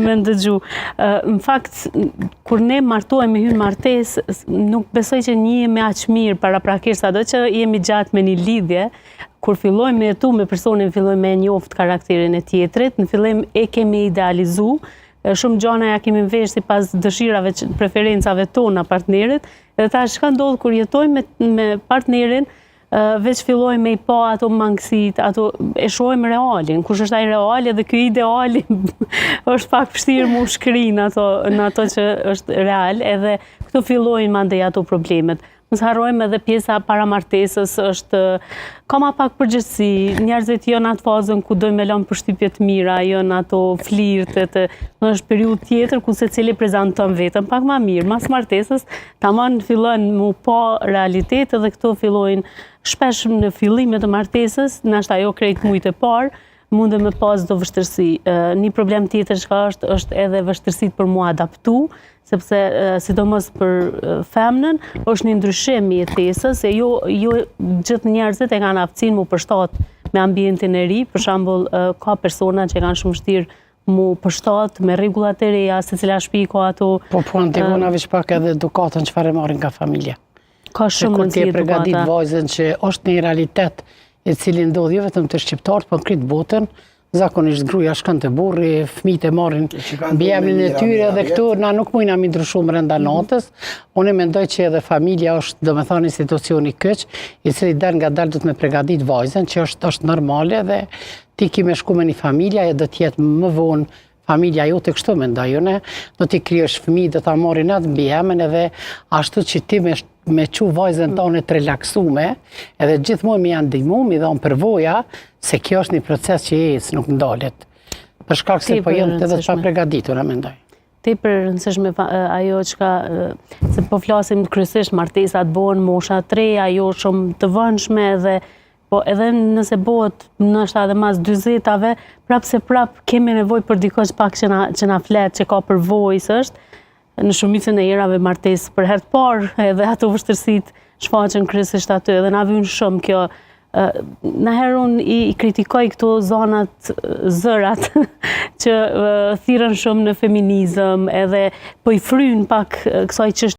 me ndëgju. Në fakt, kur ne martohemi hyn martesë, nuk besoj që njihemi aq mirë paraprakisht, sado që jemi gjatë me një lidhje, kur fillojmë me jetu me personin, fillojmë me njoft karakterin e tjetrit, në fillim e kemi idealizu, shumë gjana ja kemi vesh si pas dëshirave, preferencave tona partnerit, edhe tash ka ndodhur kur jetojmë me partnerin, veç fillojmë me i pa ato mangësit, ato e shohim realin, kush është ai reali dhe ky ideali është pak vështirë mu shkri në ato që është real, edhe këtu fillojnë mandej ato problemet. Mos harrojmë edhe pjesa paramartesës është ka ma pak përgjithësi, njerëzit janë atë fazën ku dojnë me lënë përshtypje të mira, janë ato flirtet, është periudhë tjetër ku secili prezanton vetëm pak ma mirë, mas martesës, tamam fillojnë mu pa realitet dhe këto fillojnë shpesh në fillimet të martesës, nashta ajo krejt mujt e parë, mundë me pas do vështërsi. Një problem tjetër që është edhe vështërsit për mu adaptu, sepse sidomos për femnën është një ndryshim i jetesës, e jo gjithë njerëzit e kanë aftësinë mu përshtat me ambientin e ri, për shembull ka persona që kanë shumë vështirë mu përshtat me rregullat e reja, secila shtëpi ka ato. Po ndikon veç pak edhe edukatën çfarë marrin nga familja. Ka shumë rëndësi edukata. Kur ti e përgatit vajzën që është një realitet i cili ndodh jo vetëm të shqiptarët, por në krejt botën, zakonisht gruaja shkon te burri, fëmijët e marrin mbiemrin e tyre dhe këtu na nuk mujna mi ndryshu brenda natës. Unë mendoj që edhe familja është, domethënë, institucioni kyç, i cili dal nga dal do të më përgatit vajzën, që është normale dhe ti ki me shku me një familja e do të jetë më vonë familja jote kështu mendoj unë, do t'i krijosh fëmijë, do ta marrin atë mbiemrin edhe ashtu që ti me çu vajzën tonë të relaksume, edhe gjithmonë më janë ndihmu, më dhon përvoja se kjo është një proces që ecë, nuk ndalet. Për shkak se po janë edhe të paprgatitura mendoj. Tepër rëndësishme ajo çka se po flasim kryesisht martesat bëhen mosha 3, ajo shumë të vëndshme dhe po edhe nëse bëhet ndoshta edhe mas 40-ave, prap kemi nevojë për dikush pak që na flet, që ka përvojë është. Në shumicën e herave martesë për herë të parë edhe ato vështirësitë shfaqen kryesisht aty edhe na vjen shumë kjo. Naherë unë i kritikoj këto zonat zërat që thirrën shumë në feminizëm edhe po i fryn pak kësaj çështje